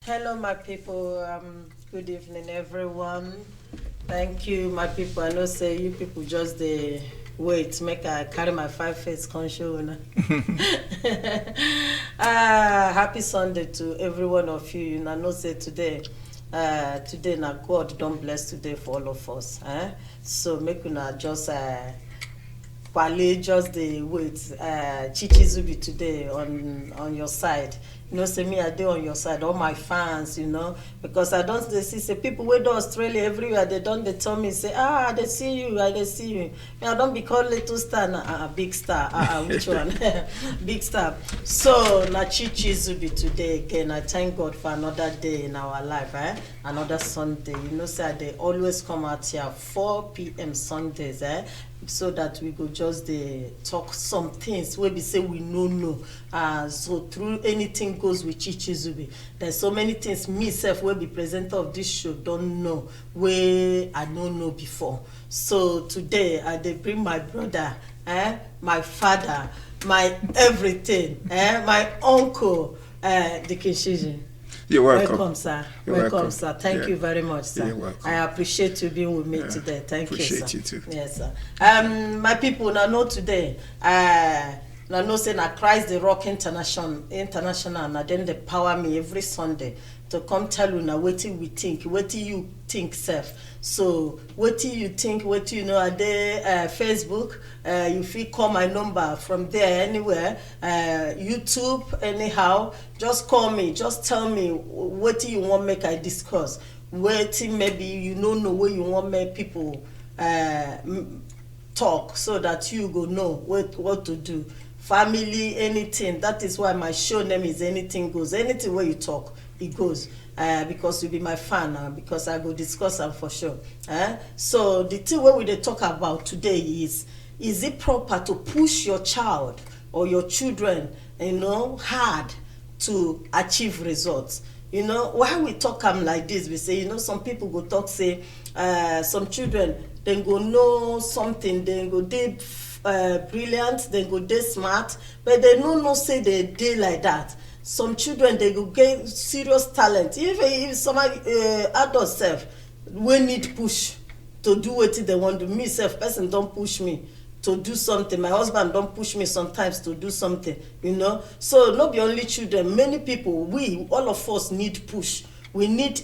Hello, my people. Good evening, everyone. Thank you, my people. I know say you people just the wait, make I carry my 5 face show. Happy Sunday to every one of you. I know say today now God don't bless today for all of us. So make una just Wale just the wait, Chichi Zubby today on your side. Say me I dey on your side, all my fans, because I don't they see say people wey do Australia everywhere, they tell me say, they see you, I see you. Me, I don't be called little star, big star, which one? Big star. So na Chichi Zubby today again. I thank God for another day in our life, another Sunday. Say they always come out here 4 p.m. Sundays, so that we go just talk some things where we say we know. So through anything goes with Chichi Zubby. There's so many things me self will be presenter of this show don't know where I don't know before. So today I bring my brother, my father, my everything, my uncle, the Chichi. You're welcome. Welcome, sir. You're welcome. Sir. Thank you very much, sir. You're welcome. I appreciate you being with me today. Thank you, sir. Appreciate you too. Yes, sir. My people, now know today, now know say na Christ the Rock International, now then they power me every Sunday to come tell you now what we think, what you think, self. So what you think, what at the Facebook, you feel call my number from there anywhere, YouTube, anyhow, just call me, just tell me what you want make I discuss. Waiting maybe you don't know where you want make people talk so that you go know what to do. Family, anything. That is why my show name is Anything Goes. Anything where you talk, it goes. Because you be my fan, because I go discuss them for sure. So the thing where we dey talk about today is it proper to push your child or your children, hard to achieve results? Why we talk like this, we say, some people go talk, say, some children, they go know something, they go dey brilliant, they go dey smart, but they no say they dey like that. Some children, they go get serious talent. Even if some adult self we need push to do what they want to. Me self, person don't push me to do something. My husband don't push me sometimes to do something, So not be only children, many people, we, all of us need push. We need,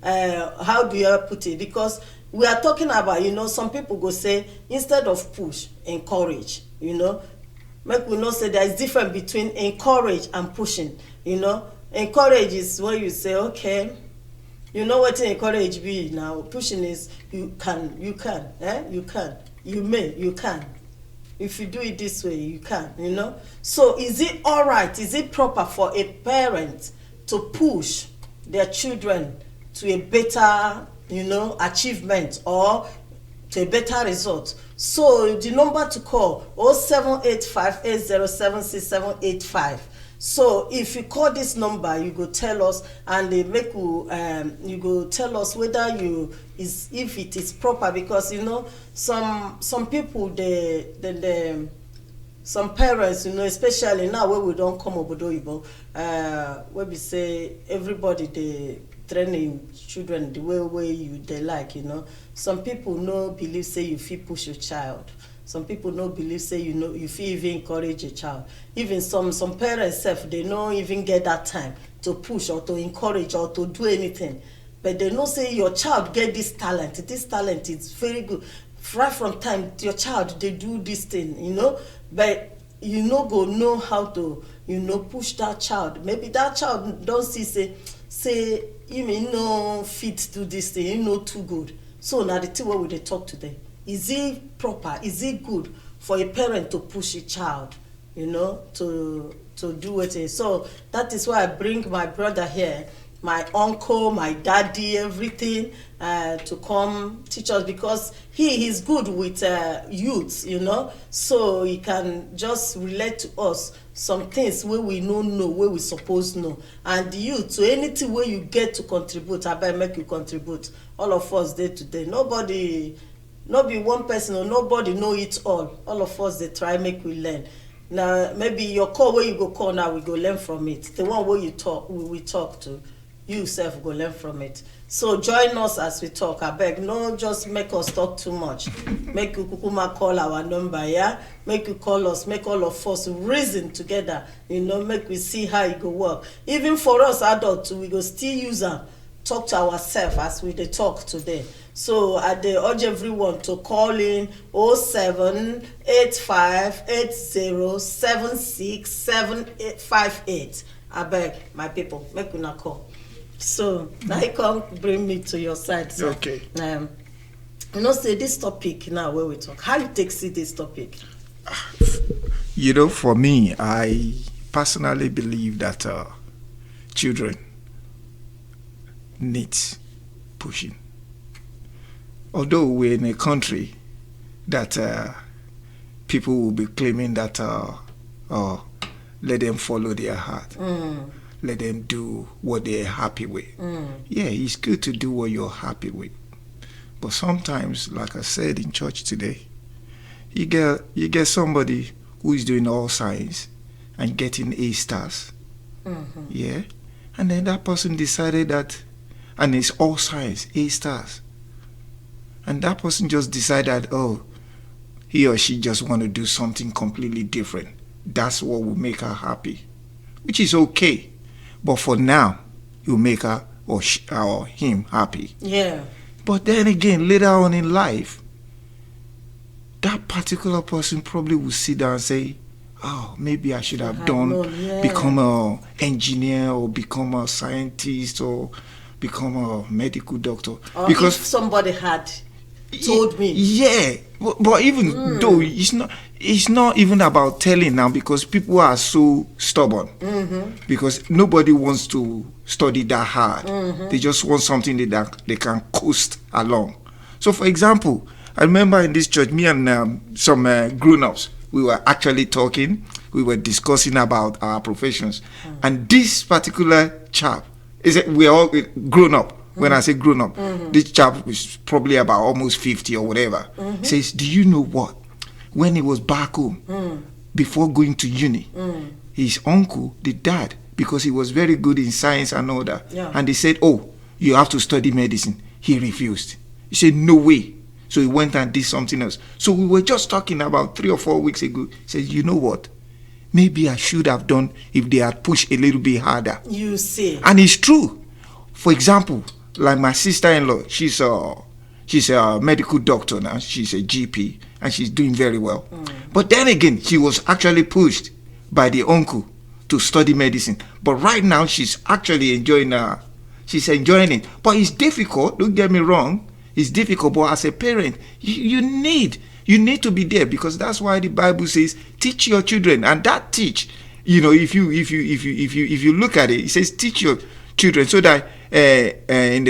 how do you put it? Because we are talking about, some people go say, instead of push, encourage, Make we know say there is difference between encourage and pushing. Encourage is when you say, okay, you know what encourage be now. Pushing is you can, you can, you may, you can. If you do it this way, you can, So is it all right? Is it proper for a parent to push their children to a better, achievement or to a better result? So the number to call 0785807685. So if you call this number, you go tell us, and they make you go tell us whether if it is proper, because some people some parents, especially now where we don't come obodo where we say everybody they training children the way they like, Some people no believe say you feel push your child. Some people no believe say you feel even encourage a child. Even some parents self, they don't even get that time to push or to encourage or to do anything. But they know say your child get this talent. This talent is very good. Right from time your child they do this thing, But go know how to push that child. Maybe that child don't see say you may no fit do this thing, too good. So now the thing where we dey talk today, is it proper, is it good for a parent to push a child, to do it? So that is why I bring my brother here, my uncle, my daddy, everything, to come teach us, because he is good with youths, so he can just relate to us some things where we no know, where we suppose know. And you, to anything where you get to contribute, I better make you contribute. All of us day to day. Nobody, not be one person or nobody know it all. All of us they try make we learn. Now maybe your call where you go call now we go learn from it. The one where you talk we talk to, you self go learn from it. So join us as we talk. Abeg, no just make us talk too much. Make you kukuma call our number, yeah? Make you call us, make all of us reason together, make we see how it go work. Even for us adults, we go still use am talk to ourselves as we dey talk today. So I dey urge everyone to call in 078580767858. Abeg, my people, make una call. So now you come bring me to your side, sir. Okay. Say this topic now where we talk. How you take see this topic? For me, I personally believe that children need pushing. Although we're in a country that people will be claiming that let them follow their heart. Let them do what they're happy with. Yeah, it's good to do what you're happy with. But sometimes, like I said in church today, you get somebody who is doing all science and getting A stars. Yeah? And then that person decided that, and it's all science, A stars. And that person just decided, he or she just want to do something completely different. That's what will make her happy, which is okay. But for now, it will make her or him happy. Yeah. But then again, later on in life, that particular person probably will sit down and say, maybe I should have become an engineer or become a scientist or become a medical doctor. Or because if somebody had told me. Yeah, but even though it's not even about telling now, because people are so stubborn. Because nobody wants to study that hard. They just want something that they can coast along. So, for example, I remember in this church, me and some grown-ups, we were actually talking. We were discussing about our professions, and this particular chap we're all grown up. When I say grown up, this chap was probably about almost 50 or whatever. Says, do you know what? When he was back home, before going to uni, his uncle, the dad, because he was very good in science and all that, and they said, you have to study medicine. He refused. He said, no way. So he went and did something else. So we were just talking about 3 or 4 weeks ago. He said, you know what? Maybe I should have done if they had pushed a little bit harder. You see. And it's true. For example, like my sister-in-law, she's a medical doctor now. She's a GP, and she's doing very well. But then again, she was actually pushed by the uncle to study medicine. But right now, she's actually enjoying it. But it's difficult. Don't get me wrong. It's difficult. But as a parent, you need to be there, because that's why the Bible says, teach your children. And that teach, if you look at it, it says teach your children, so that in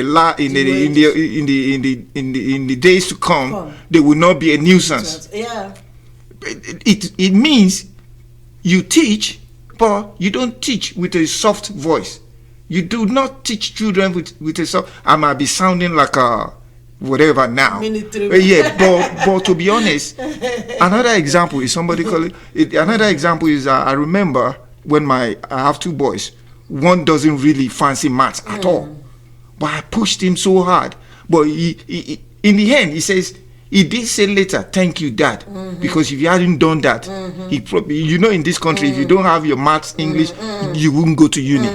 the days to come, they will not be a nuisance. Yeah. It means you teach, but you don't teach with a soft voice. You do not teach children with a soft. I might be sounding like a whatever now. But to be honest, another example is somebody calling it. Another example is I remember when I have 2 boys. One doesn't really fancy maths at all, but I pushed him so hard. But he in the end, he says, he did say later, thank you, Dad, because if you hadn't done that, he probably, in this country, if you don't have your maths, English, you wouldn't go to uni.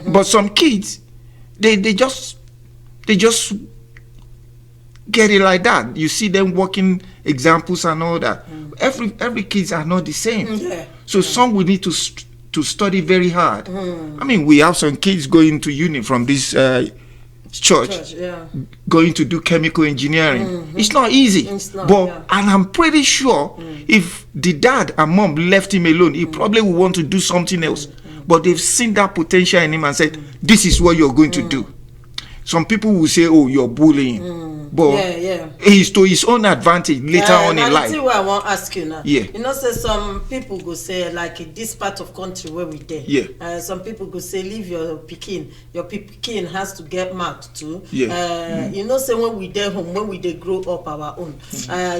But some kids, they just get it like that. You see them working examples and all that. Every kids are not the same. So some will need to study very hard. I mean, we have some kids going to uni from this church, going to do chemical engineering. It's not easy. And I'm pretty sure if the dad and mom left him alone, he probably would want to do something else. But they've seen that potential in him and said, this is what you're going to do. Some people will say, you're bullying. but he's to his own advantage later on in life. That's what I want to ask you now. Yeah. You know, say some people go say, like in this part of country where we there. Yeah. Some people go say, leave your pikin. Your pikin has to get marked too. Yeah. You know, say when we there home, when we they grow up our own,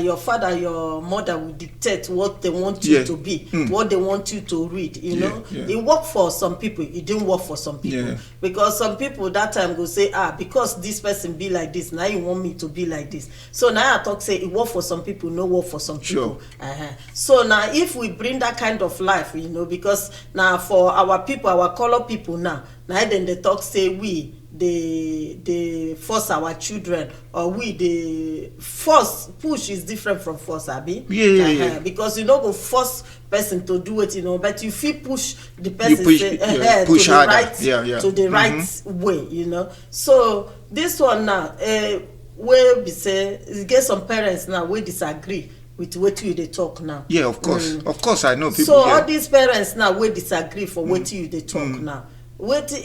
your father, your mother will dictate what they want you to be, what they want you to read. You know, it worked for some people. It didn't work for some people because some people that time go say, because this person be like this, now you want me to be like this. So now I talk say it work for some people, no work for some people. So now if we bring that kind of life, you know, because now for our people, our color people now then they talk say we they force our children, or we the force push is different from force, abi? Because you know go force person to do it, you know, but you feel push the person push, push to the right way, you know. So this one now, where we say you get some parents now we disagree with what you they talk now. Yeah, of course. Of course I know people. So all these parents now we disagree for what you they talk now.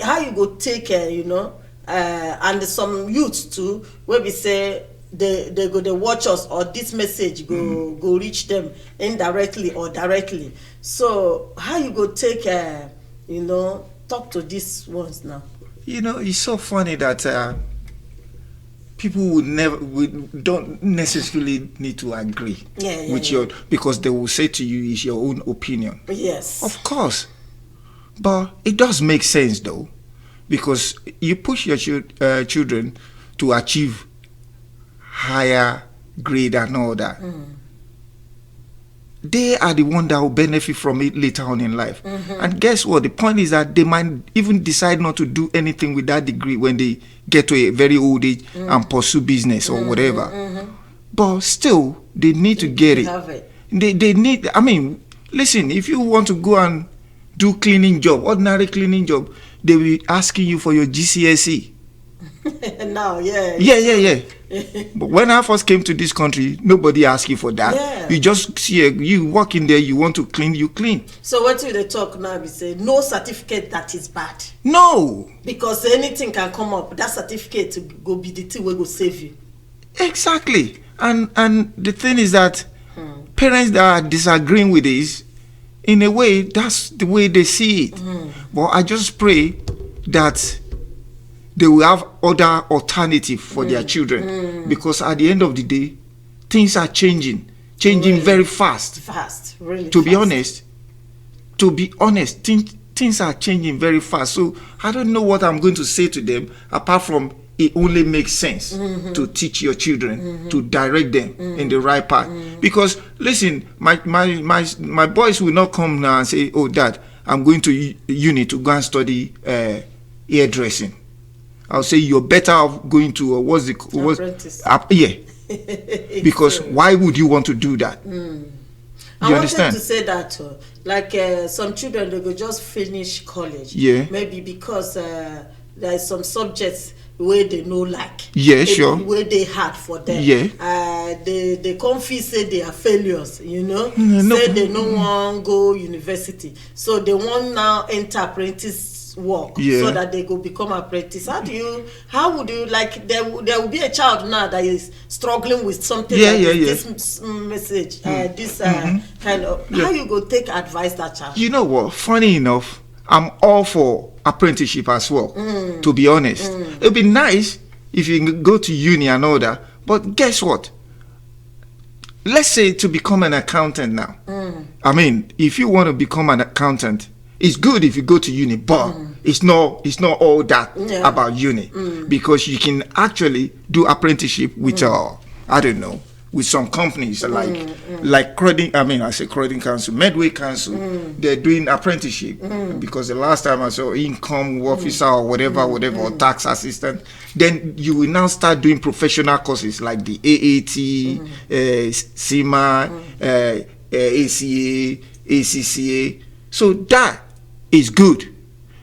How you go take care, you know, and some youths too, where we say they go they watch us, or this message go reach them indirectly or directly. So how you go take you know, talk to these ones now? You know, it's so funny that people don't necessarily need to agree with your, because they will say to you it's your own opinion. Yes, of course. But it does make sense though, because you push your children to achieve higher grade and all that. They are the one that will benefit from it later on in life. And guess what? The point is that they might even decide not to do anything with that degree when they get to a very old age and pursue business or whatever. But still, they need to get it. They need, I mean, listen, if you want to go and do cleaning job, ordinary cleaning job, they will be asking you for your GCSE. Now, But when I first came to this country, nobody asked you for that. You just see you walk in there, you want to clean, you clean. So what will they talk now? We say no certificate that is bad. No, because anything can come up. That certificate to go be the thing will go save you. Exactly. And the thing is that parents that are disagreeing with this, in a way, that's the way they see it. But I just pray that they will have other alternative for their children, because at the end of the day, things are changing really? Very fast. Really. To be honest, things are changing very fast. So I don't know what I'm going to say to them, apart from it only makes sense to teach your children, to direct them in the right path. Because listen, my boys will not come now and say, "Oh, Dad, I'm going to uni to go and study hairdressing." I'll say you're better off going to apprentice. Because why would you want to do that? I wanted to say that like some children, they go just finish college. Maybe because there are some subjects where they know like. Where they hard for them. They can't feel say they are failures, you know. Say they no want go university, so they want now enter apprentice work so that they go become apprentice. How would you like there will be a child now that is struggling with something this message this kind of how you go take advice that child? You know what, funny enough, I'm all for apprenticeship as well, to be honest. It'd be nice if you can go to uni and all that, but guess what, let's say to become an accountant now, I mean, if you want to become an accountant, it's good if you go to uni, but it's not all that about uni, because you can actually do apprenticeship with I don't know, with some companies like credit. I mean, I say credit council, Medway Council. They're doing apprenticeship because the last time I saw income officer or whatever, or tax assistant. Then you will now start doing professional courses like the AAT, CIMA, ACA, ACCA. So that is good,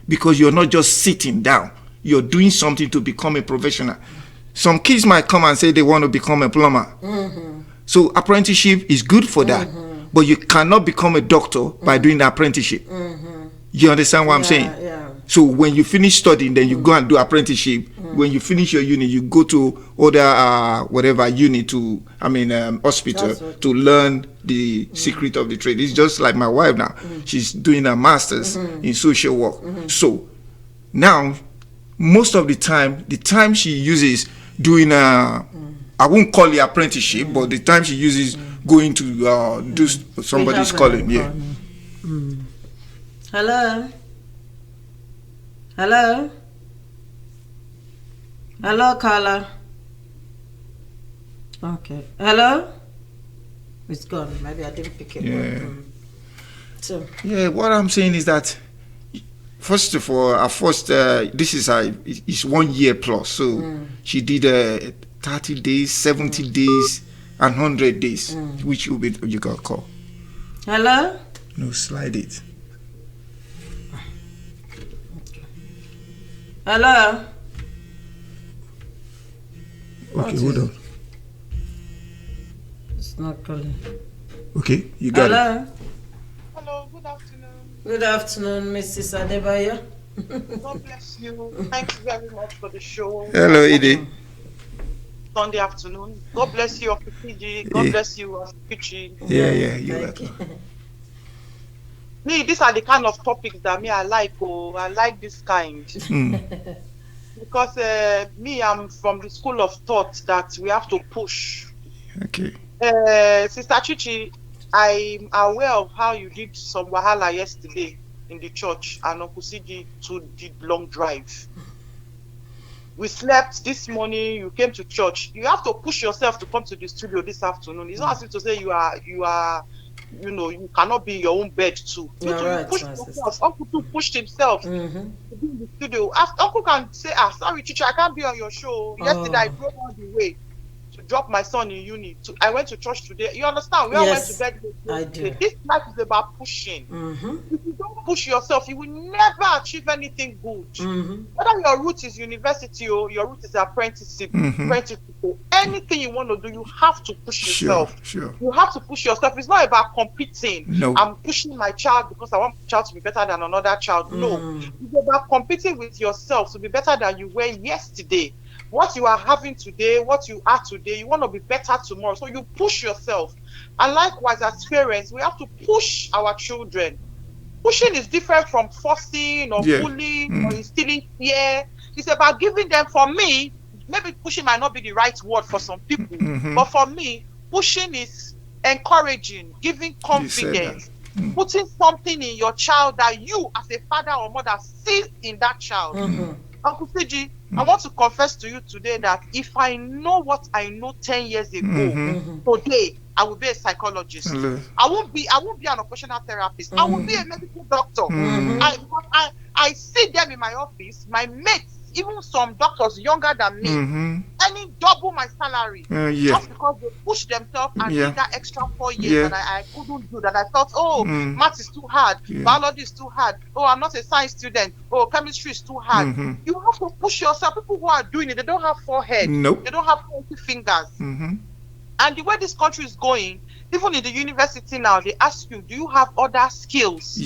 because you're not just sitting down, you're doing something to become a professional. Some kids might come and say they want to become a plumber. So apprenticeship is good for that, but you cannot become a doctor by doing the apprenticeship. You understand what I'm saying? So when you finish studying, then you go and do apprenticeship, when you finish your uni, you go to other whatever uni to, hospital to learn the secret of the trade. It's just like my wife now. She's doing her master's in social work. So now, most of the time she uses doing I won't call it apprenticeship, but the time she uses going to do somebody's calling. Yeah. Hello. Hello. Hello, Carla. Okay. Hello. It's gone. Maybe I didn't pick it. Yeah. So. Yeah. What I'm saying is that, first of all, this is it's 1 year plus. So she did 30 days, 70 days, and 100 days, which will be you got call. Hello. No, slide it. Hello. Okay, hold on. It's not calling. Okay, you got it. Hello, good afternoon. Good afternoon, Mrs. Adebayo. God bless you. Thank you very much for the show. Hello, Edie. Sunday afternoon. God bless you, PG. God bless you, Chichi. Yeah, you're welcome. Me, these are the kind of topics that I like. I like this kind. Because I'm from the school of thought that we have to push. Okay. Sister Chichi, I'm aware of how you did some wahala yesterday in the church, and Uncle CG too did long drive. We slept this morning. You came to church. You have to push yourself to come to the studio this afternoon. It's not as if to say you cannot be in your own bed too. You push yourself. Uncle too pushed himself to be in the studio. Uncle can say, sorry, Chichi, I can't be on your show. Yesterday I drove all the way to drop my son in uni. I went to church today. You understand? We all went to bed. I do. This life is about pushing. If you don't push yourself, you will never achieve anything good. Whether your route is university or your route is apprenticeship, anything you want to do, you have to push yourself. Sure. You have to push yourself. It's not about competing. No. I'm pushing my child because I want my child to be better than another child. No. It's about competing with yourself to be better than you were yesterday. What you are having today, what you are today, you want to be better tomorrow. So you push yourself. And likewise, as parents, we have to push our children. Pushing is different from forcing or bullying or instilling fear. It's about giving them, for me, maybe pushing might not be the right word for some people, but for me, pushing is encouraging, giving confidence, putting something in your child that you, as a father or mother, see in that child. Uncle CG, I want to confess to you today that if I know what I know 10 years ago, today I will be a psychologist. I won't be an occupational therapist. I will be a medical doctor. I see them in my office, my mates, even some doctors younger than me, earning double my salary just because they push themselves and did that extra 4 years that I couldn't do, that I thought, math is too hard, biology is too hard, I'm not a science student, chemistry is too hard. You have to push yourself. People who are doing it, they don't have 4 heads. Nope. They don't have 20 fingers. And the way this country is going, even in the university now, they ask you, do you have other skills?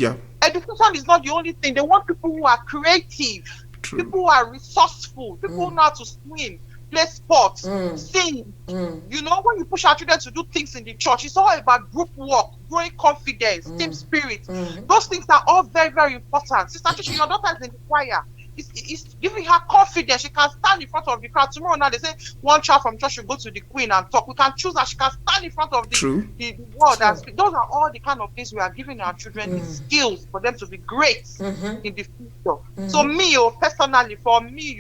Education is not the only thing. They want people who are creative. True. People who are resourceful, people who know how to swim, play sports, sing. You know, when you push our children to do things in the church, it's all about group work, growing confidence, team spirit. Those things are all very, very important. Sister Chichi, your daughter is in the choir. It's giving her confidence. She can stand in front of the crowd. Tomorrow now they say one child from church should go to the queen and talk. We can choose that she can stand in front of the world and speak. Those are all the kind of things we are giving our children, the skills for them to be great in the future. So me, personally, for me,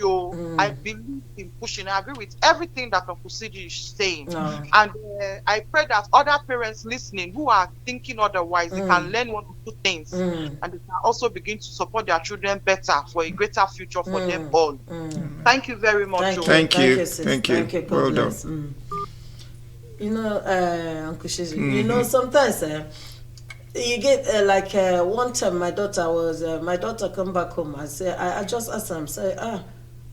I believe in pushing. I agree with everything that Uncle CG is saying. And I pray that other parents listening who are thinking otherwise, they can learn one or two things and they can also begin to support their children better for a greater future for them all. Thank you very much. Thank you. God Well bless. done. You know, Uncle Shizu, you know, sometimes you get like one time my daughter come back home. I just asked her, say,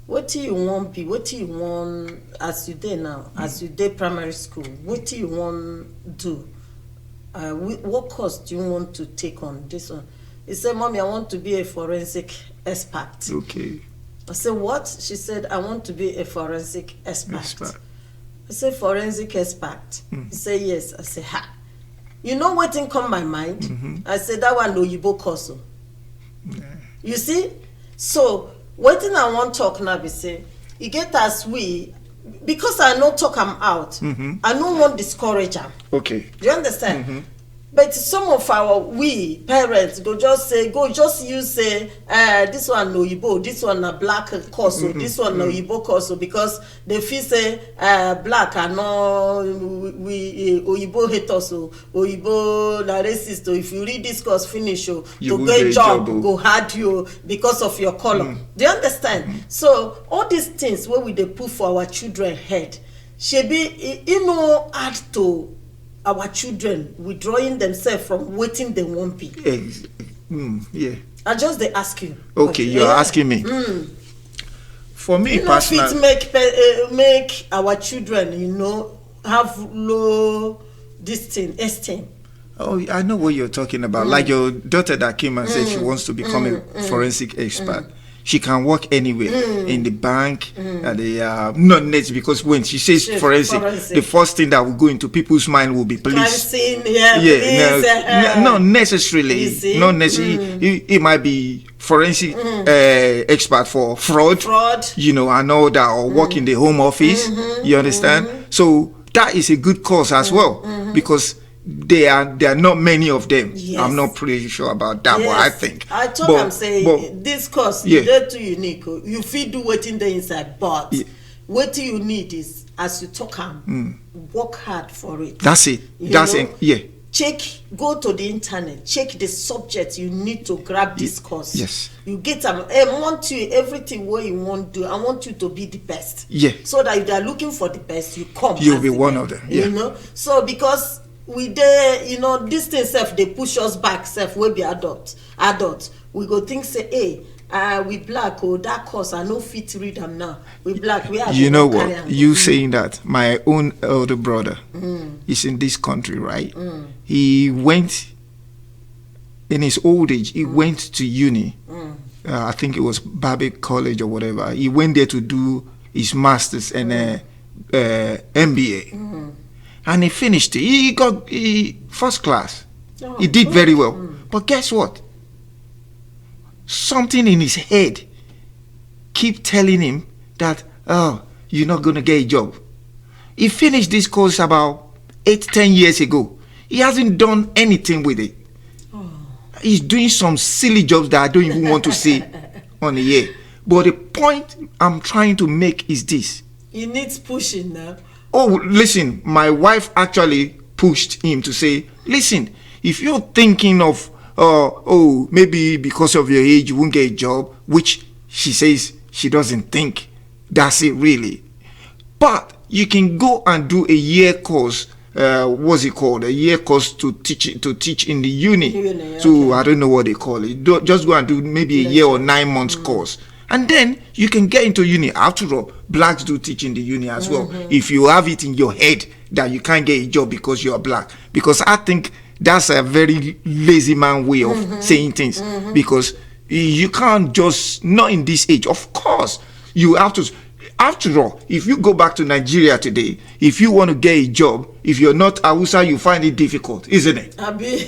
what do you want be? What do you want as you did now? As you did primary school, what do you want do? What course do you want to take on this one? He said, Mommy, I want to be a forensic expert. Okay. I said, what? She said, I want to be a forensic expert. I said, forensic expert? He said, yes. I said, ha. You know what thing come my mind? I said, that one Oyibo course. You see? So, what thing I want to talk now be say, you get as we, because I know talk am out, I don't want discourage am. Okay. Do you understand? But some of our parents go just say, go just use say this one no Oyibo, this one a black course, this one no Oyibo course, because they feel say black are no Oyibo haters, Oyibo na racist. If you read this course finish, to get job go hard you because of your color. Do you understand? So all these things where we they put for our children head, should be add to our children withdrawing themselves from waiting they won't be. Yeah. I just they ask you. Okay, you're asking me. For me personally, make our children, have low esteem. Oh, I know what you're talking about. Like your daughter that came and said she wants to become a forensic expert. She can work anywhere, in the bank, at the not net, because when she says forensic, the first thing that will go into people's mind will be police. Not necessarily. Not necessarily. It might be forensic expert for fraud, and all that, or work in the home office. You understand? So that is a good cause as well, because there are not many of them. Yes. I'm not pretty sure about that, but I think. I told them, say, this course, they're too unique. You feel do what in the inside, but what you need is, as you talk, work hard for it. That's it. Check, go to the internet, check the subject you need to grab this course. Yes. You get them. I want you, everything what you want to do, I want you to be the best. Yeah. So that if they are looking for the best, you come. You'll be one of them. Yeah. So because we this thing self they push us back self we be adult we go think say hey we black that course I no fit read them now we black we are what you saying that my own elder brother is in this country, right? He went in his old age, he went to uni. I think it was Babbitt College or whatever. He went there to do his masters and MBA. And he finished it. He got first class. He did very well. But guess what? Something in his head keep telling him that, you're not going to get a job. He finished this course about 8-10 years ago. He hasn't done anything with it. He's doing some silly jobs that I don't even want to say on the air. But the point I'm trying to make is this. He needs pushing now. Oh, listen, my wife actually pushed him to say, listen, if you're thinking of, maybe because of your age, you won't get a job, which she says she doesn't think that's it really. But you can go and do a year course, what's it called? A year course to teach in the uni. So I don't know what they call it. Just go and do maybe a year or 9 months course. And then you can get into uni. After all, blacks do teach in the uni as well. If you have it in your head that you can't get a job because you're black. Because I think that's a very lazy man way of saying things. Because you can't just, not in this age. Of course, you have to. After all, if you go back to Nigeria today, if you want to get a job, if you're not Hausa, you find it difficult, isn't it?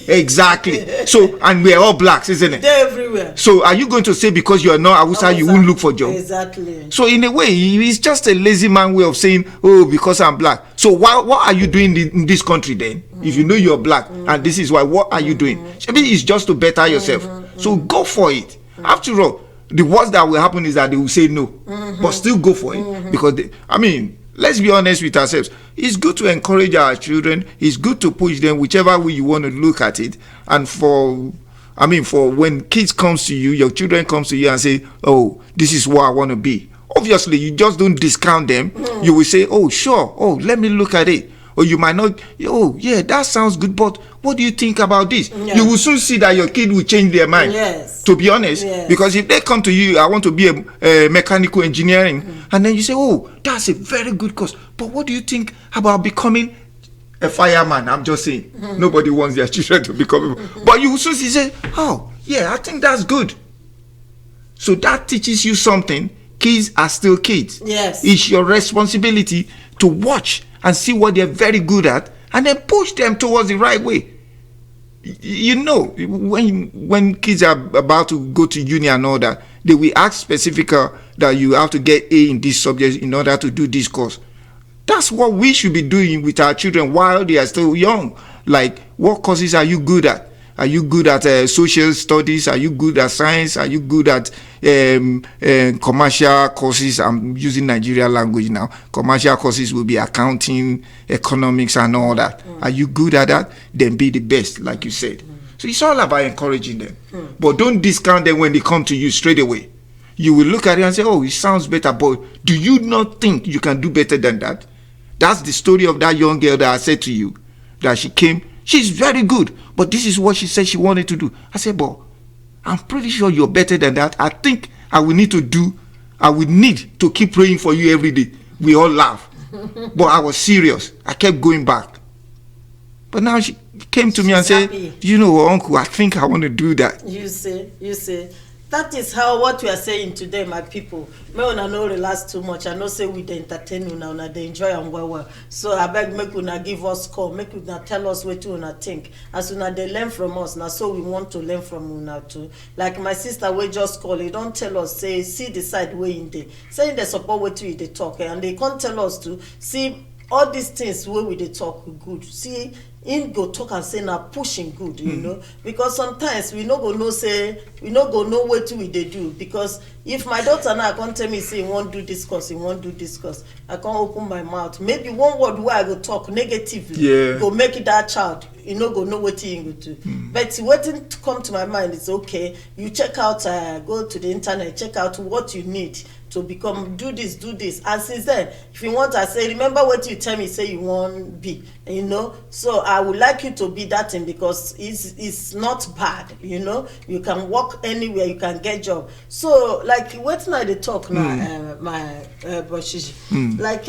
Exactly. So, and we're all blacks, isn't it? They're everywhere. So, are you going to say because you're not Hausa, you won't look for a job? Exactly. So, in a way, it's just a lazy man way of saying, oh, because I'm black. So, what are you doing in this country then? If you know you're black, and this is why, what are you doing? Maybe it's just to better yourself. So, go for it. After all, the worst that will happen is that they will say no, but still go for it. Because, let's be honest with ourselves. It's good to encourage our children. It's good to push them whichever way you want to look at it. And for when kids comes to you, your children comes to you and say, oh, this is what I want to be. Obviously, you just don't discount them. You will say, oh, sure. Oh, let me look at it. Or you might not, oh, yeah, that sounds good, but what do you think about this? Yeah. You will soon see that your kid will change their mind, to be honest. Yes. Because if they come to you, I want to be a mechanical engineering, and then you say, oh, that's a very good course, but what do you think about becoming a fireman? I'm just saying, nobody wants their children to become, but you will soon see, say, oh, yeah, I think that's good. So that teaches you something kids are still kids. Yes. It's your responsibility to watch and see what they're very good at and then push them towards the right way. You know, when kids are about to go to uni and all that, they will ask specifically that you have to get A in this subject in order to do this course. That's what we should be doing with our children while they are still young. Like, what courses are you good at? Are you good at social studies? Are you good at science? Are you good at commercial courses? I'm using Nigerian language now. Commercial courses will be accounting, economics, and all that. Are you good at that? Then be the best, like you said. So it's all about encouraging them. But don't discount them when they come to you straight away. You will look at it and say, oh, it sounds better, but do you not think you can do better than that? That's the story of that young girl that I said to you, that she came. She's very good, but this is what she said she wanted to do. I said, but I'm pretty sure you're better than that. I think I will need to keep praying for you every day. We all laugh. But I was serious. I kept going back. But now she came to me and said, you know, uncle, I think I want to do that. You see. That is how what we are saying today, my people. Me una no relax too much. I know say we dey entertain una dey enjoy and well. So I beg make una give us call, make una tell us what una think. As una dey learn from us, now so we want to learn from una too. Like my sister we just call, he don't tell us say see the side way in there. Say they support what we dey talk, and they can't tell us to see all these things where we dey talk good. See him go talk and say na pushing good, you know, because sometimes we no go know wetin we dey do. Because if my daughter now come tell me say he wan do this course, I can't open my mouth. Maybe one word where I go talk negatively go make that child no go know wetin he go do. But wetin come to my mind is okay, you check out go to the internet, check out what you need to become, do this, and since then if you want, I say remember what you tell me say you want be, you know. So I would like you to be that thing, because it's not bad, you know. You can work anywhere, you can get job. So like wetin I dey talk now, my Boshishi, like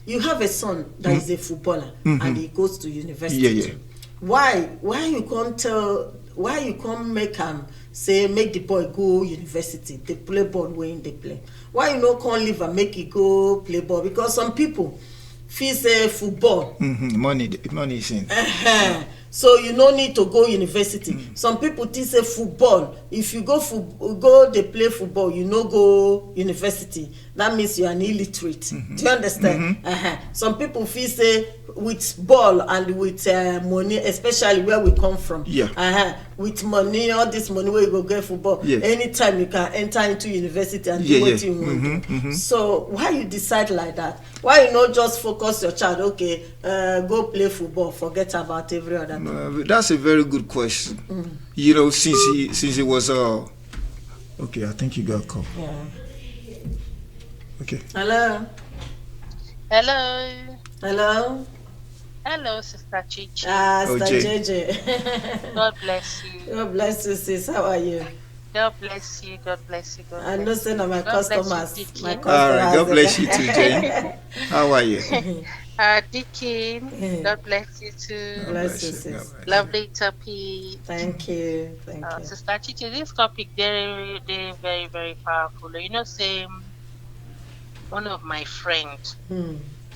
you have a son that is a footballer and he goes to university. Why you can't make him say make the boy go university, they play ball when they play? Why you no can't leave and make he go play ball? Because some people feel say football money is in. So you no need to go university. Some people think say football, if you go they play football, you no go university, that means you're an illiterate. Do you understand? Some people feel say with ball and with money, especially where we come from, with money, all this money where you go get football, anytime you can enter into university and do what you want. So why you decide like that? Why you not just focus your child, okay, go play football, forget about every other thing? That's a very good question. You know, since he was okay, I think you got a call. Okay. Hello, Sister Chichi. Sister JJ. God bless you. God bless you, sis. How are you? God bless you. I know say na my customers. All right, God bless you too, Jane. How are you? Deacon, God bless you too. Bless you, sis. Lovely topic. Thank you. Sister Chichi, this topic very, very, very powerful. You know, say one of my friends,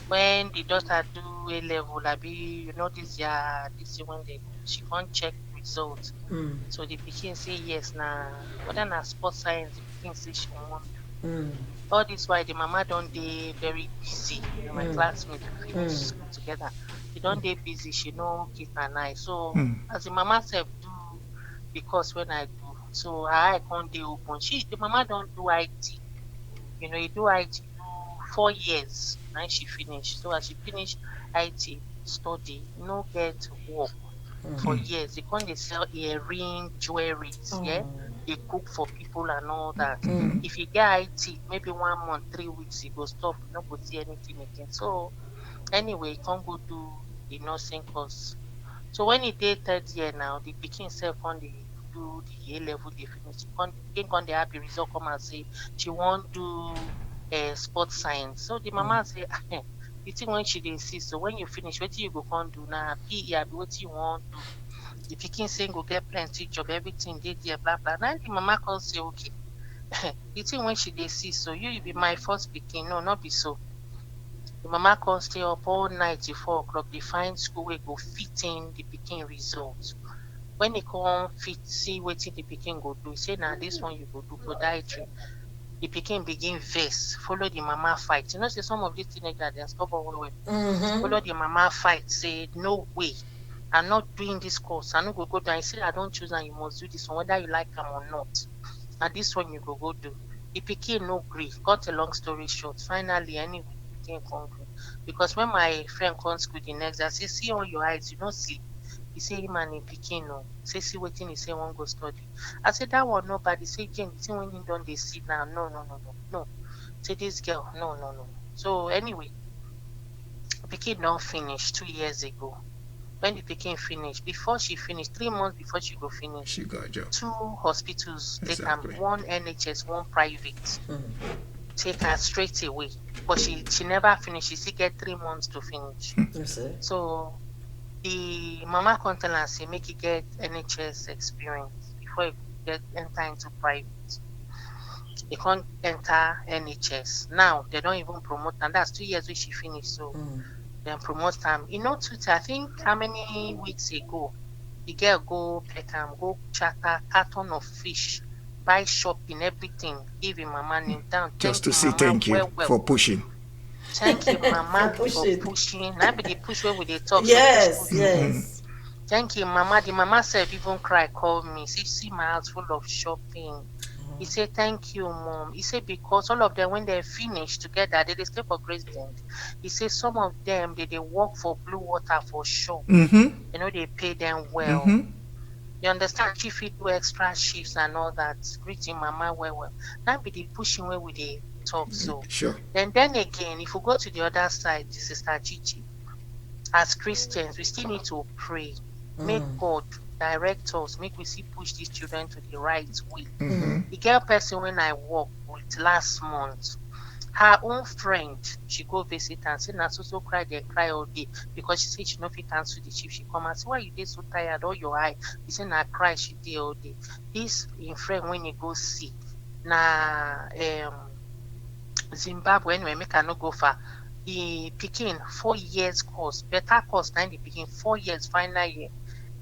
when the daughter do A level, you know this year when she can't check results. So the pikin say yes now. Whether na sports science, the pikin say she want do. All this why the mama don't dey very busy. You know, my classmates finish school together. She don't dey busy. She no keep an eye. So as the mama self do, because when I do, so her eye can't dey open. The mama don't do IT. You know, you do IT 4 years. Now she finish. So as she finish IT study, no get work for years. They can't sell earring, jewelries, they cook for people and all that. If you get IT, maybe 1 month, 3 weeks, you go stop, you not go see anything again. So anyway, you can't go do the nursing course. So when he did 3rd year now, the pikin self on the do the A level, they finish. Can they have the result come and say she won't do sports science. So the mama say, you think when she did see, so when you finish, what you go on do now? PE, what you want to do? The pikin saying go get plenty job, everything did there, blah blah. Now the mama can say, okay, the thing when she dey see, so you be my first pikin, no, not be so. The mama can stay up all night till 4 o'clock. They find school where go fit in the pikin results. When they come fit see wetin the pikin go do, say now this one you go do for dietary. The pikin begin vex, follow the mama fight. You know, say some of these teenagers they stubborn well. Follow the mama fight, say no way, I'm not doing this course. I no go down. I say I don't choose and you must do this one, whether you like them or not. And this one you go do. The pikin no gree. Cut a long story short. Finally, anyway, the pikin come gree. Because when my friend comes school the next day, I say, see all your eyes, you don't sleep. He say him and him pikin no. Say see wetin he say one go study. I said that one nobody. Say Jane, the thing when you done they see now. No. Say this girl, no. So anyway, pikin don't finish 2 years ago. When the pikin finish, before she finished, 3 months before she go finish, She got a job. 2 hospitals take Exactly. her, one NHS, one private. Take her straight away. But she never finished. She still get 3 months to finish. You see? So the mama come tell her say make you get NHS experience before you enter into private. They can't enter NHS. Now they don't even promote, and that's 2 years when she finished. So then promote them. You know, I think how many weeks ago, the girl go Peckham, go charter carton of fish, buy shopping, everything, give him mama name down. Just to say thank you for pushing. Thank you, mama, For for pushing. pushing. Now be the push where we dey talk. Yes, So yes. thank you, mama. The mama said even cry, call me. See my house full of shopping. He said, thank you, mom. He said, because all of them, when they finish together, they stay for president. He said, some of them, they work for Blue Water for sure. You know, they pay them well. You understand? She fit do extra shifts and all that. Greeting mama well. That be the pushing where we dey talk so. Sure. Then again, if we go to the other side, Sister Chichi, as Christians, we still need to pray. Make God direct us, make we see push these children to the right way. The girl person when I worked with last month, her own friend, she go visit and say, so cry, they cry all day because she said she no fit answer the chief. She come and say, why you dey so tired? All your eye. He said, na cry, she dey all day. This in friend when you go see, na Zimbabwe anyway, make her no go far. The pikin 4 years course, better course than the pikin 4 years final year.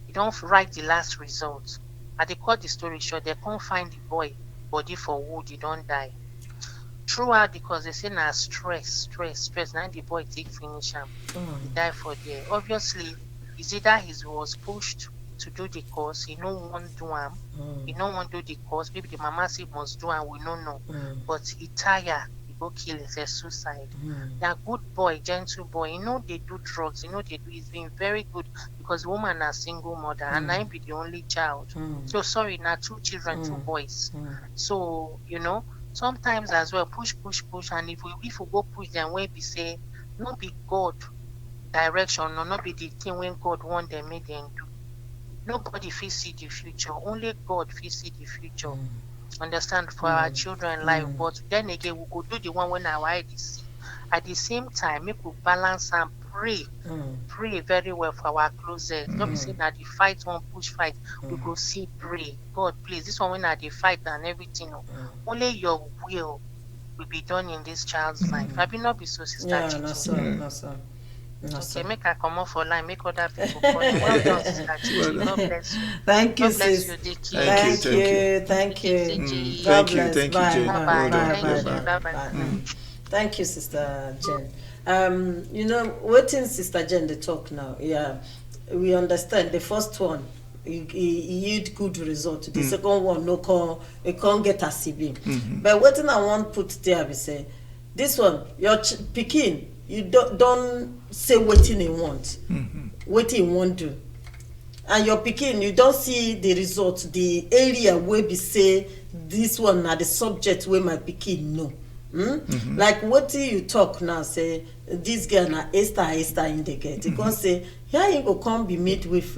He don't write the last result. And they cut the story short, they can't find the boy body for wood, he don't die. Throughout because they say na stress. Now the boy take finish him. He die for there. Obviously, is either he was pushed to do the course, he no want do him. He no want do the course. Maybe the mama say must do and we don't know. But he tired. Go kill himself, suicide. They're good boy, gentle boy. You know they do drugs. You know they do. He's been very good because the woman is single mother and I be the only child. So sorry, now 2 children, 2 boys. So you know sometimes as well push, and if we go push them, where we say not be God direction or not be the thing when God want them make them do. Nobody feel see the future. Only God feel see the future. Understand for our children life, but then again we go do the one when our eye see. At the same time, make we balance and pray very well for our closet. Don't be saying that the fight one push fight, we go see pray. God please, this one when I the fight and everything. Only your will be done in this child's life. I will not be so sister. Yeah, no sir. Okay, make her come off for line, make other people call. Well done, Sister Chichi. God bless you. Thank you, God bless sis. you, Dickie. Thank you. Chichi. God Thank you, bless. thank you, Bye, Jane. bye, Well done. bye, Bye-bye. Bye-bye. Thank you, Sister Jen. You know, waiting Sister Jen they talk now. Yeah, we understand. The first one, he yield good result. The second one, it can't get a CB. But what I want put there, we say, this one, your pikin, you don't say what he want, what he want do. And your pikin, you don't see the result, the area where we say, this one are the subject where my pikin know. Like what you talk now, say this girl na Esther in the gate. You can say here you go come be midwife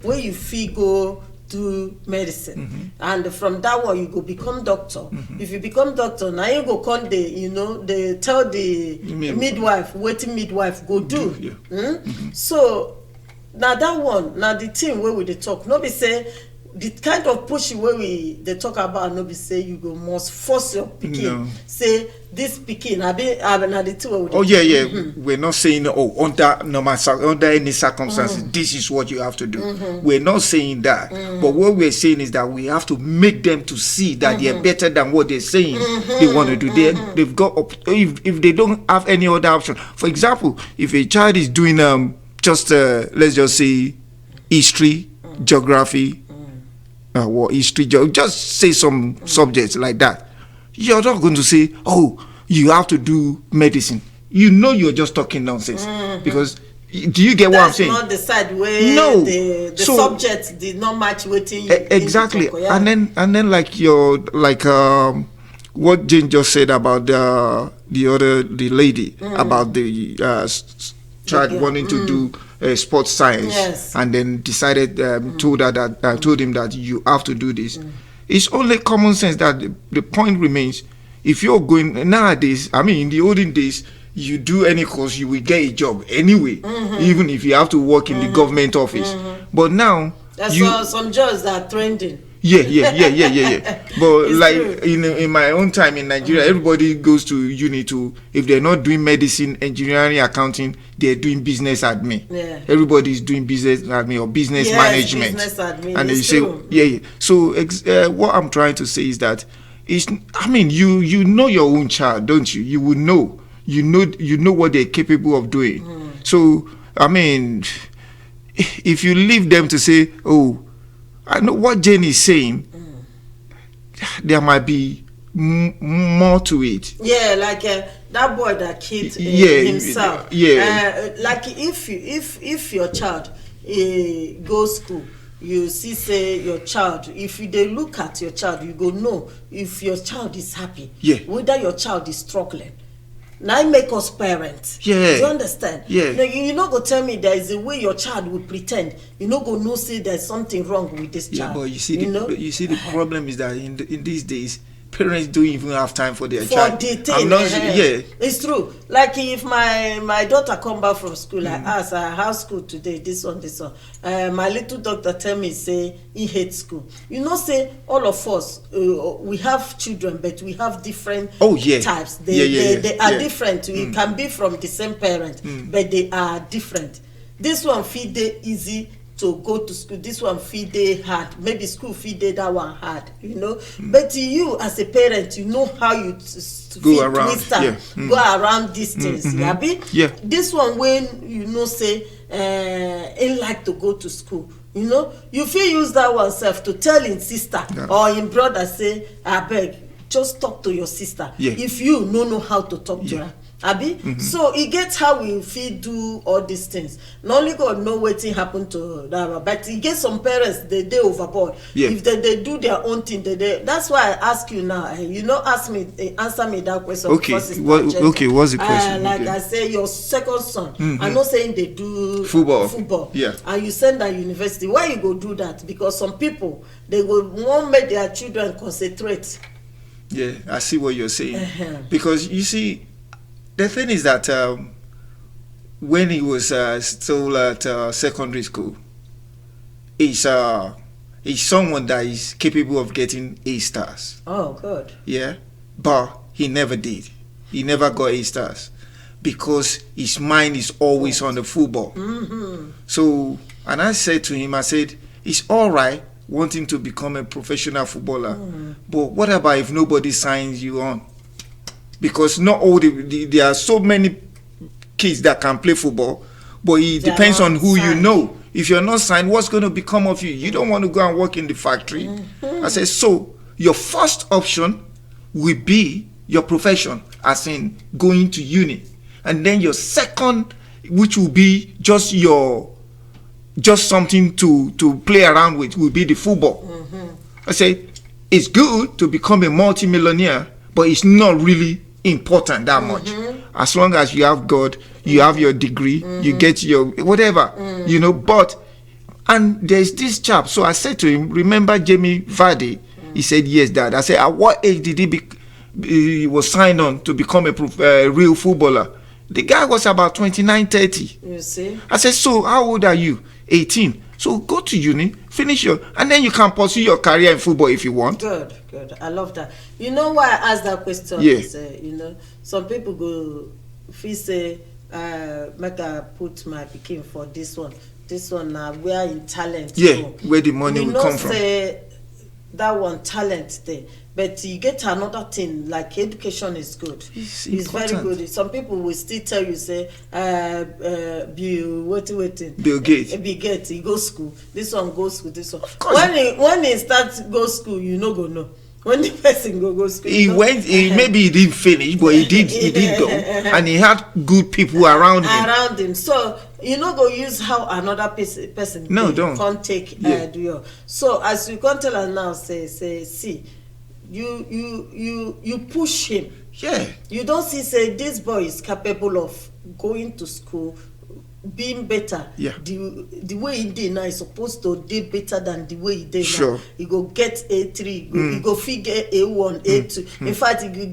where you feel go do medicine, and from that one you go become doctor. If you become doctor, now you go come they tell the midwife what midwife go do. So now that one, now the thing where we dey talk, no be say the kind of pushing where they talk about, no be say you go must force your pikin. Say this pikin, I the two. Oh yeah. We're not saying under any circumstances this is what you have to do. We're not saying that. But what we're saying is that we have to make them to see that they're better than what they're saying they want to do. They've got if they don't have any other option. For example, if a child is doing let's just say history, geography, history, just say some subjects like that. You're not going to say, oh, you have to do medicine. You're just talking nonsense. Because do you get what I'm saying? That's not the side where the subject did not match waiting. Exactly. And then like what Jane just said about the lady about the child wanting to do sports science, and then decided told him that you have to do this. It's only common sense that the point remains. If you're going nowadays, I mean, in the olden days, you do any course, you will get a job anyway, even if you have to work in the government office. But now, that's some jobs that are trending. Yeah. But It's like true. in my own time in Nigeria, everybody goes to uni to, if they're not doing medicine, engineering, accounting, they're doing business admin. Yeah. Everybody's doing business admin or business management. Business admin. And they It's say, true. So what I'm trying to say is that you know your own child, don't you? You will know. You know what they're capable of doing. So I mean, if you leave them to say, oh, I know what Jane is saying, there might be more to it. Yeah, like that boy that killed himself. Yeah. Like if your child goes school, you see say your child, if they look at your child, you go know if your child is happy. Yeah. Whether your child is struggling. Now it make us parents. Yeah. Do you understand? Yeah. No, you not go tell me there is a way your child will pretend. You not go no say there's something wrong with this child. Yeah, but you see the problem is that in these days, parents don't even have time for their child. The thing, it's true. Like if my daughter come back from school, I ask her how school today, this one. My little doctor tell me say he hates school. You know, say all of us we have children, but we have different types. They are different. It can be from the same parent, but they are different. This one feed they easy to go to school, this one feed day hard, maybe school feed day that one hard, but you as a parent, you know how you go around, go around these things. This one when say ain't like to go to school, you feel use that one self to tell him sister or him brother say abeg just talk to your sister if you no know how to talk to her. So it gets how we feel do all these things. Not only God know wetin happen to that, but it gets some parents they overboard. If they do their own thing, that's why I ask you now. Answer me that question. Okay, what's the question? Like I say, your second son. I'm not saying they do football. Yeah. And you send that university. Why you go do that? Because some people they will won't make their children concentrate. Yeah, I see what you're saying. Because you see, the thing is that when he was still at secondary school, he's someone that is capable of getting A stars. Oh, good. Yeah, but he never did. He never got A stars because his mind is always on the football. So, and I said to him, I said, it's all right wanting to become a professional footballer, but what about if nobody signs you on? Because not all there are so many kids that can play football, but it depends on who you know. If you're not signed, what's going to become of you? You don't want to go and work in the factory. I said, so your first option will be your profession, as in going to uni, and then your second, which will be just something to play around with, will be the football. I say it's good to become a multi-millionaire, but it's not really important that much. As long as you have God, you have your degree, you get your whatever, but and there's this chap. So I said to him, remember Jamie Vardy? He said, yes, Dad. I said, at what age did he was signed on to become a real footballer? The guy was about 29, 30. You see? I said, so how old are you? 18. So go to uni, finish your, and then you can pursue your career in football if you want. Good. I love that. You know why I asked that question? Yeah. Is, some people go feel say, make I put my pikin for this one. This one now where in talent. Yeah, where the money will come from. Say that one talent there. But you get another thing, like education is good. It's very good. Some people will still tell you, say, waiting. Bill Gates. Bill Gates, he go school. This one go school, this one. Of course. When he starts go school, you no go know. When the person go school. He went, maybe he didn't finish, but he did go. And he had good people around him. So, you no go use how another person don't. Can't take do your. So, as you can tell us now, say, see, you push him. Yeah. You don't see say this boy is capable of going to school, being better. Yeah. The way he did now is supposed to do better than the way he did Sure. now. He go get A3, he go figure A1, A2. In fact, he go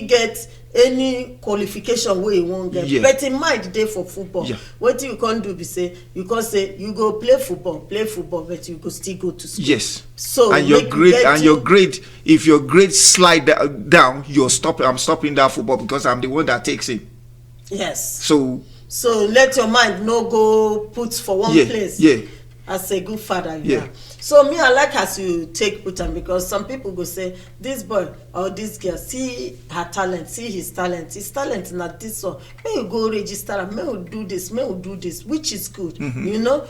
get any qualification where he won't get. Yeah. But in mind there for football. Yeah. What you can't do be say you can say you go play football, but you go still go to school. Yes. So and your grade, if your grade slide down, I'm stopping that football because I'm the one that takes it. Yes. So let your mind no go put for one place. Yeah. As a good father, yeah. So me, I like as you take put am because some people go say this boy or this girl see her talent, see his talent. His talent not this one. May you go register am, may you do this, which is good. You know.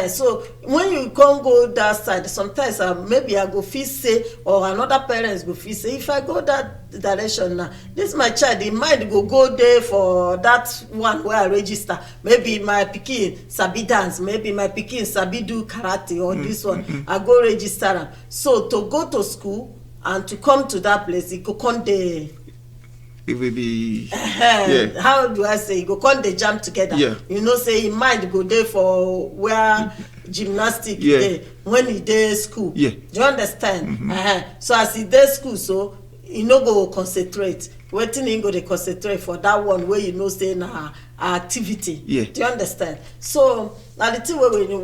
So when you can't go that side, sometimes maybe I go feel say or another parents go feel say if I go that direction now, this my child, he might go there for that one where I register. Maybe my pikin sabi dance, maybe my pikin sabi do karate or this one. I go register am. So to go to school and to come to that place, it go come there. It will be How do I say? It go come they jam together. Yeah. You know, say he might go there for where gymnastic there when he there school. Yeah. Do you understand? So as he there school, so he no go concentrate. Waiting he go to concentrate for that one where you know say na activity. Yeah. Do you understand? So now the thing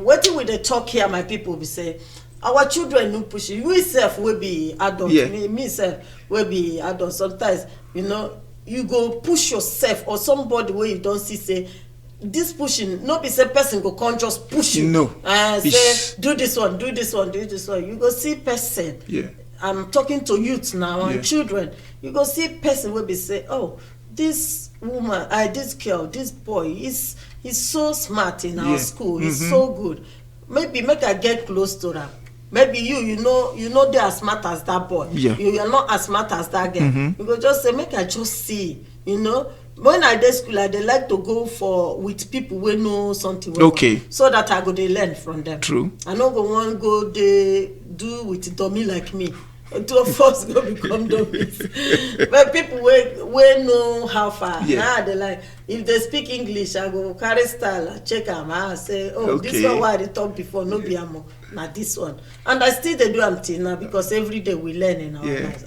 waiting with the talk here, my people be say our children no push it. We self will be adult. Yeah. Me self will be adult. Sometimes you know you go push yourself or somebody where you don't see say this pushing. No be say person go come just push you. No. Say do this one. You go see person. Yeah. I'm talking to youth now and children. You go see person will be say, oh, this woman, this girl, this boy, he's so smart in our school. He's so good. Maybe make I get close to them. Maybe you know they are smart as that boy. Yeah. You are not as smart as that girl. You go just say, make I just see. You know, when I dey school, I dey like to go with people who know something well. Okay. So that I go dey learn from them. True. I no go want go dey do with dummy like me. Two of us go become dummies. But people we know how far. Now they like if they speak English, I go carry style, I check them, I say, oh, this one why I talk before, no be amo. Now this one. And I still they do am till now because every day we learn in our lives.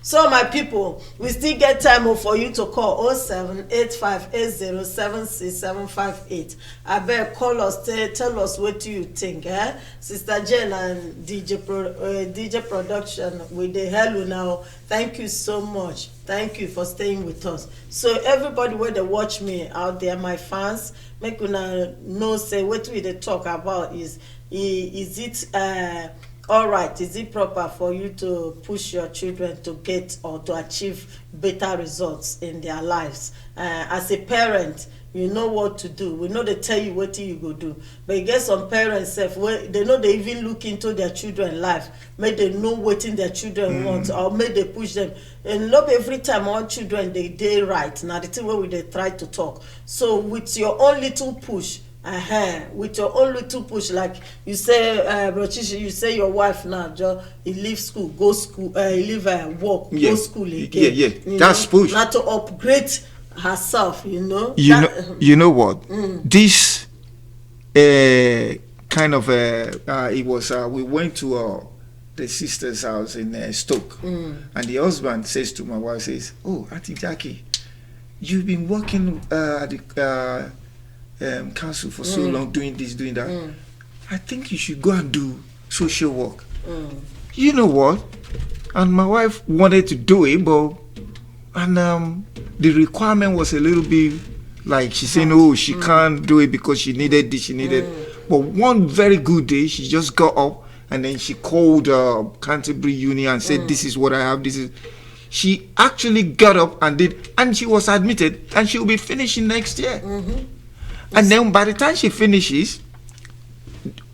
So my people, we still get time for you to call 078580765758. I beg call us, tell us what you think. Sister Jen and DJ Production with the hello now. Thank you so much. Thank you for staying with us. So everybody where they watch me out there, my fans, make una know say what we they talk about is it all right, is it proper for you to push your children to get or to achieve better results in their lives? As a parent, you know what to do. We know they tell you what you go do. But you get some parents where they know they even look into their children's life. May they know what in their children want or may they push them. And not every time all children they right. Now the thing where they try to talk. So with your own little push, with your own little push, like you say, Chichi, you say your wife now, he leave school, go school, he leave work, go school again. That's push. Not to upgrade herself, you know. You know what? This kind of it was we went to the sister's house in Stoke, and the husband says to my wife, says, "Oh, Auntie Jackie, you've been working at the council for so long, doing this, doing that. I think you should go and do social work. You know what? And my wife wanted to do it, but the requirement was a little bit like she said, no, she can't do it because she needed this, she needed. But one very good day, she just got up and then she called Canterbury Uni and said, this is what I have, this is. She actually got up and did, and she was admitted, and she will be finishing next year. And then by the time she finishes,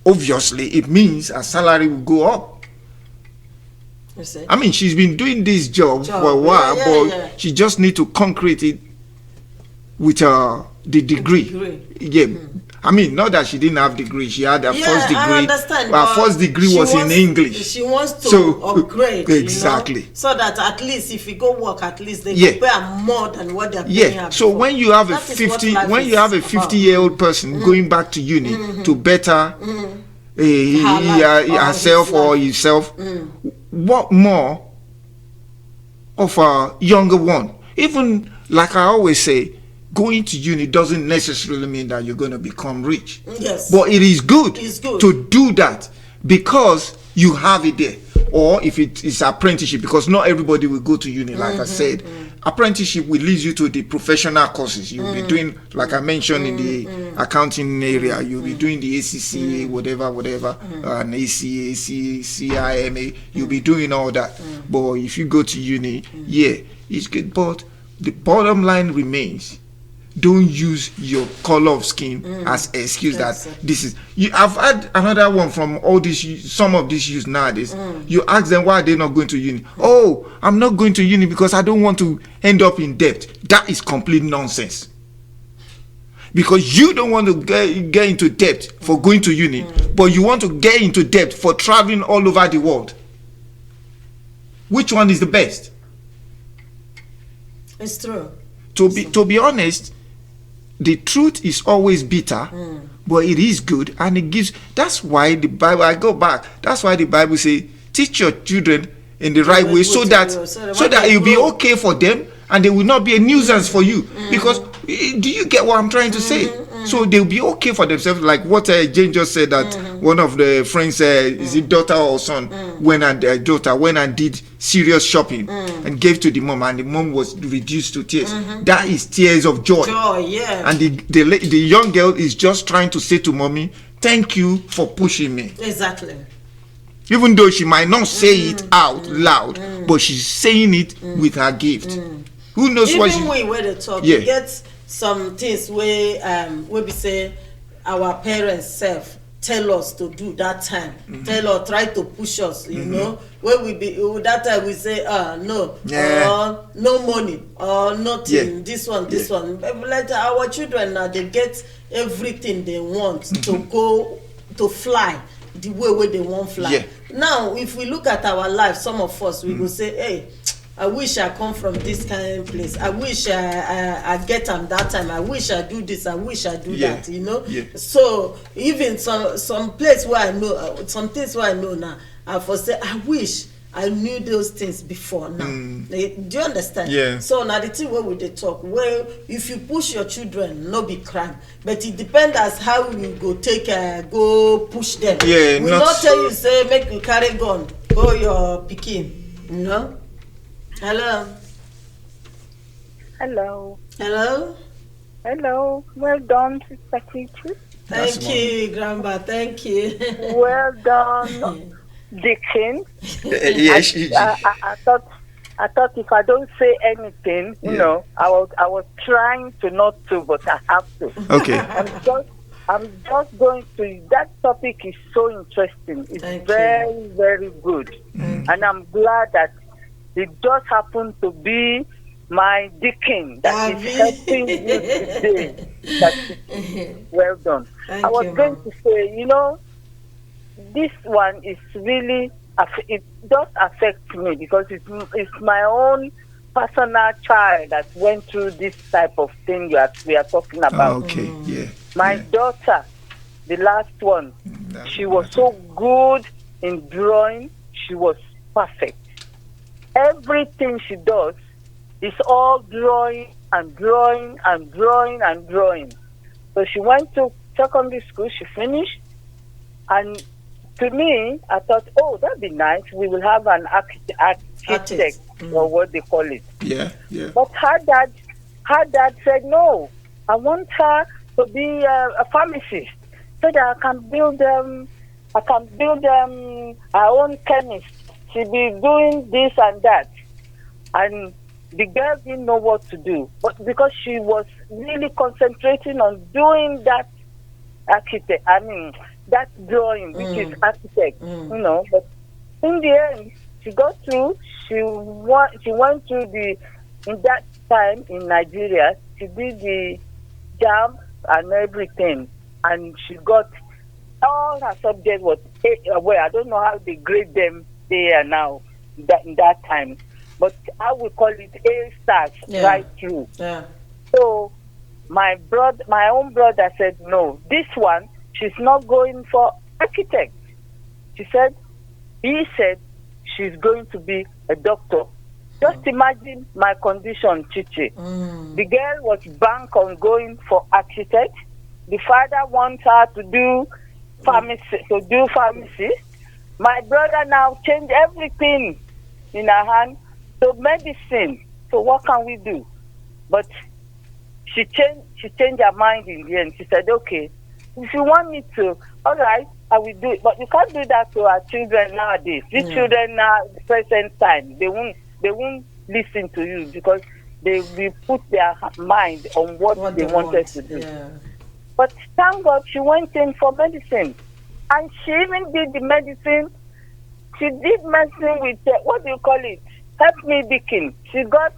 obviously it means her salary will go up. I mean, she's been doing this job for a while, but she just need to concrete it with the degree. Yeah. I mean, not that she didn't have degree. She had her first degree. I understand. Her first degree was in English. She wants to upgrade. Exactly. You know, so that at least if you go work, at least they can pay more than what they're paying her So before. when you have a 50-year-old person going back to uni to better herself or himself, what more of a younger one? Even like I always say, going to uni doesn't necessarily mean that you're going to become rich. Yes. But it is good to do that because you have it there. Or if it is apprenticeship, because not everybody will go to uni, like I said. Apprenticeship will lead you to the professional courses. You'll be doing, like I mentioned, in the accounting area, you'll be doing the ACCA, whatever, and ACA, CIMA, you'll be doing all that. But if you go to uni, it's good. But the bottom line remains, don't use your color of skin as excuse that this is. I've had another one from all these, some of these youth nowadays. You ask them why they're not going to uni. Oh, I'm not going to uni because I don't want to end up in debt. That is complete nonsense. Because you don't want to get into debt for going to uni, but you want to get into debt for traveling all over the world. Which one is the best? It's true. To be honest, the truth is always bitter, but it is good, and it gives. That's why the Bible. I go back. That's why the Bible says, teach your children in the right way, so that it will be okay for them, and they will not be a nuisance for you. Because do you get what I'm trying to say? So they'll be okay for themselves. Like what Jane just said, that one of the friends, is it daughter or son, went and did serious shopping and gave to the mom, and the mom was reduced to tears. That is tears of joy. And the young girl is just trying to say to mommy, thank you for pushing me. Exactly. Even though she might not say it out loud, but she's saying it with her gift. Who knows what she... Even when they talk, you get some things where we say our parents self tell us to do that time, try to push us, you know, where we be that time we say no, or no money, or nothing, this one. But like our children now, they get everything they want to go to fly the way where they want fly. Now if we look at our life, some of us we will say, hey, I wish I come from this kind of place. I wish I get them that time. I wish I do this. I wish I do that. You know. So even some place where I know, some things where I know now, I for say I wish I knew those things before now. Do you understand? So now the thing where we they talk, well, if you push your children, no be crime, but it depends as how you go take go push them. We not tell you say make you carry gun, go your pikin, you know. Hello. Hello. Hello. Hello. Well done, Sister Chichi. Thank you, Grandma. Thank you. Well done, Dickon. Yes. I thought if I don't say anything, you know, I was trying to not to, but I have to. Okay. I'm just going to. That topic is so interesting. It's very, very good, and I'm glad that it just happened to be my Dickon that is helping you today. Well done. I was going to say, you know, this one is really, it does affect me because it's my own personal child that went through this type of thing we are talking about. My daughter, the last one, she was so good in drawing. She was perfect. Everything she does is all drawing and drawing and drawing and drawing. So she went to secondary school, she finished, And to me, I thought, oh, that'd be nice. We will have an architect or what they call it. Yeah, yeah. But her dad said, no, I want her to be a pharmacist so that I can build our own chemist. She'll be doing this and that. And the girl didn't know what to do. But because she was really concentrating on doing that that drawing, which is architect, But in the end, she got through. She went through in that time in Nigeria, she did the jam and everything. And she got all her subjects was I don't know how they grade them there now in that time, but I would call it A stars right through. Yeah. So my own brother said, no, this one she's not going for architect. He said she's going to be a doctor. Just imagine my condition, Chichi. The girl was bank on going for architect. The father wants her to do pharmacy. My brother now changed everything in her hand to medicine. So what can we do? But she changed her mind in the end. She said, okay, if you want me to, all right, I will do it. But you can't do that to our children nowadays. These children now, the present time, they won't listen to you because they will put their mind on what they wanted to do. Yeah. But thank God she went in for medicine. And she even did the medicine. She did medicine with, what do you call it? Help me, Deacon. She got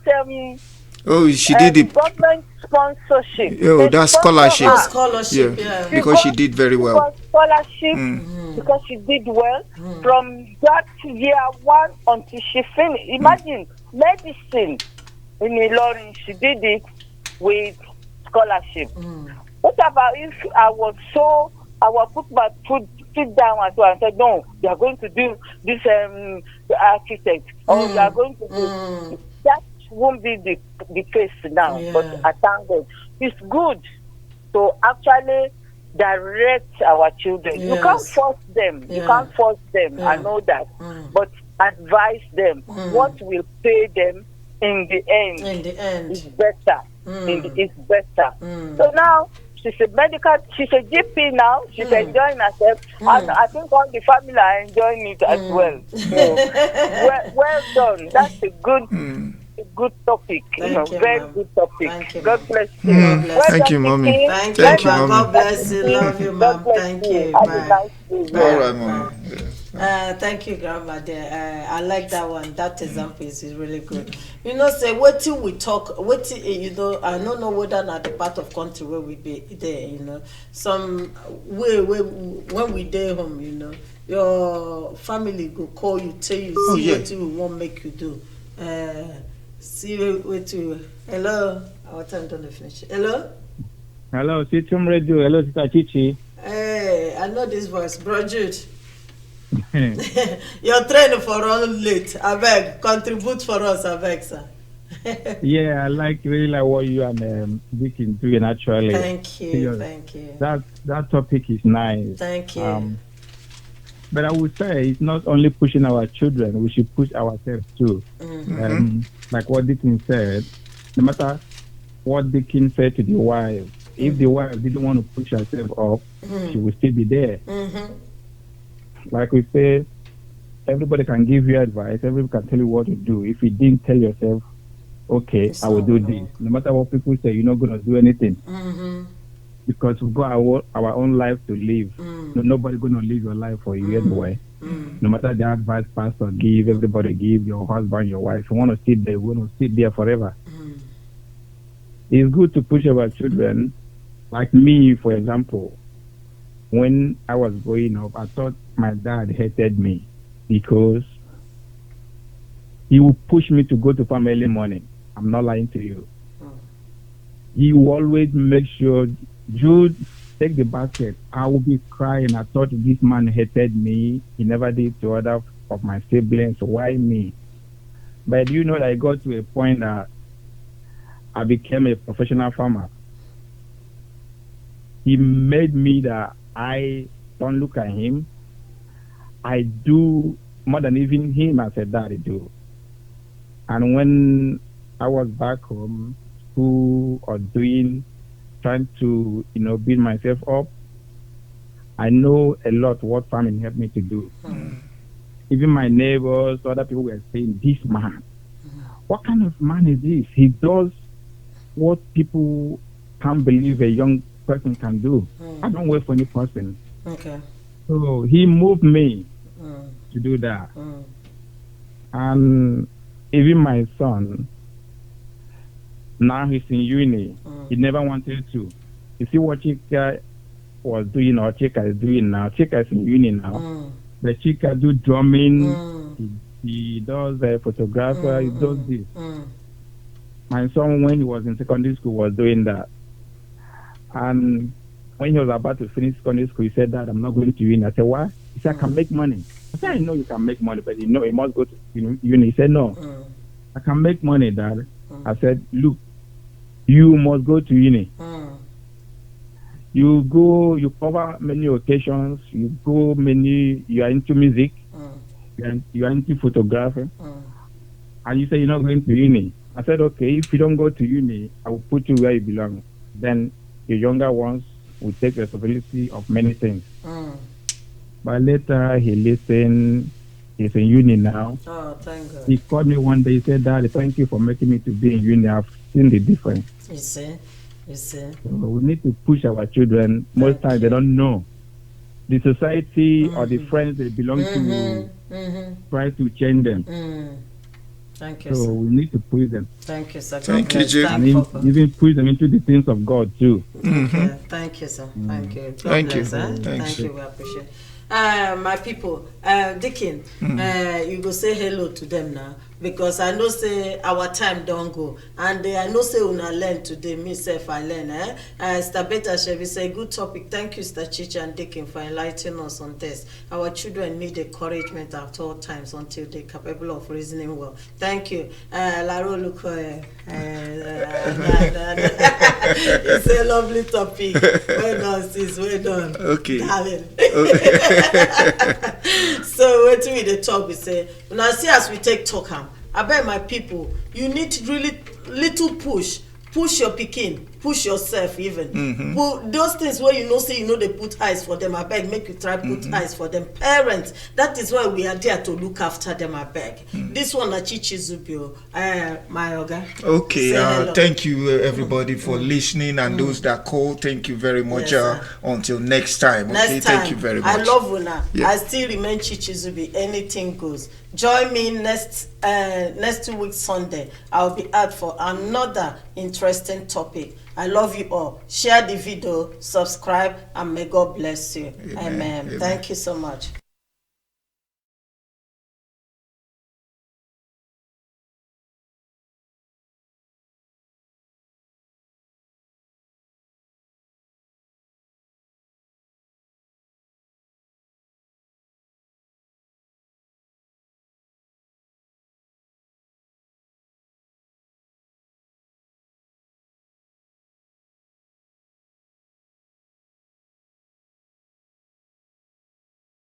she did it. Government sponsorship. Oh, that's scholarship. Scholarship, yeah. Because she did very well. Got scholarship because she did well from that year one until she finished. Imagine medicine in Ilorin. She did it with scholarship. What about if I will put my foot down as well and say, no, you are going to do this architect, or you are going to do that. Won't be the case now, but I thank God. It's good to actually direct our children. You can't force them. You can't force them. I know that, but advise them. What will pay them in the end is better. It's better. So now she's a GP now. She's enjoying herself, and I think all the family are enjoying it as well. So, well done. That's a good topic. Very good topic. God bless you. Thank you, Mommy. Thank you, Mommy. God bless you. Love you, Mom. Thank you. Bye. All right, Mommy. Thank you, Grandma. I like that one. That example is really good. Say what till we talk. I don't know whether not the part of country where we be there. Some way when we there home. Your family go call you, tell you, see what we want make you do. See what you. Hello. Our time don't finish. Hello. Hello, CTRIM Radio. Hello, Sister Chichi. Hey, I know this voice, Bro Jude. You're training for all late. I beg, contribute for us, I beg, sir. Yeah, I really like what you and Deacon doing actually. Thank you, thank you. That topic is nice. Thank you. But I would say it's not only pushing our children, we should push ourselves too. Like what Deacon said, no matter what Deacon said to the wife, if the wife didn't want to push herself up, she will still be there. Like we say, everybody can give you advice, everybody can tell you what to do. If you didn't tell yourself, okay, I will do this. No matter what people say, you're not going to do anything. Because we've got our own life to live. Nobody's going to live your life for you anyway. No matter the advice pastor give, everybody give, your husband, your wife, you want to sit there, we want to sit there forever. It's good to push our children. Like me, for example, when I was growing up, I thought my dad hated me because he would push me to go to farm early morning. I'm not lying to you. He will always make sure, Jude, take the basket. I will be crying. I thought this man hated me. He never did to other of my siblings. Why me? But you know that I got to a point that I became a professional farmer. He made me that I son look at him, I do more than even him as a daddy do. And when I was back home, school or trying to, build myself up, I know a lot what farming helped me to do. Even my neighbors, other people were saying, this man, what kind of man is this? He does what people can't believe a young person can do. I don't wait for any person. Okay. So he moved me to do that. And even my son, now he's in uni. He never wanted to. You see what Chika was doing or Chika is doing now. Chika is in uni now. The Chika do drumming. He does a photographer. He does this. My son, when he was in secondary school, was doing that. And when he was about to finish secondary school, he said, Dad, I'm not going to uni. I said, why? He said, I can make money. I said, I know you can make money, but he must go to uni. He said, no, I can make money, Dad. I said, look, you must go to uni. You go, you cover many occasions, you are into music, you are into photography, and you say you're not going to uni. I said, okay, if you don't go to uni, I will put you where you belong. Then your younger ones will take responsibility of many things. But later he listened, he's in uni now. Oh, thank God. He called me one day, he said, Daddy, thank you for making me to be in uni. I've seen the difference. You see? So we need to push our children. Most times they don't know. The society or the friends they belong to try to change them. Thank you, so sir. We need to push them. Thank you, sir. Thank you, Jim. And even push them into the things of God too. Okay. Thank you, sir. Thank you. Thank you. Thank you. We appreciate it. My people, Dickin, you go say hello to them now, because I know say our time don't go, and I know say una learn today. Myself, I learn. Stabeta Chevy say good topic. Thank you, Sir Chichi and Dickin, for enlightening us on this. Our children need encouragement at all times until they're capable of reasoning well. Thank you, Laro Luko. It's a lovely topic. Well done, sis. Well done. Okay. Darling. So what we the talk we say now, see as we take talk I bet my people, you need really little push your pikin, push yourself even. But those things where say they put eyes for them, I beg make you try put eyes for them. Parents, that is why we are there to look after them, I beg. This one Chichi Zubby, my oga. Okay, thank you everybody for listening, and those that call, thank you very much. Yes, until next time. Okay, thank you very much. I love Una. Yeah. I still remain Chichi Zubby. Anything goes. Join me next 2 weeks Sunday. I'll be out for another interesting topic. I love you all. Share the video, subscribe, and may God bless you. Amen. Thank you so much.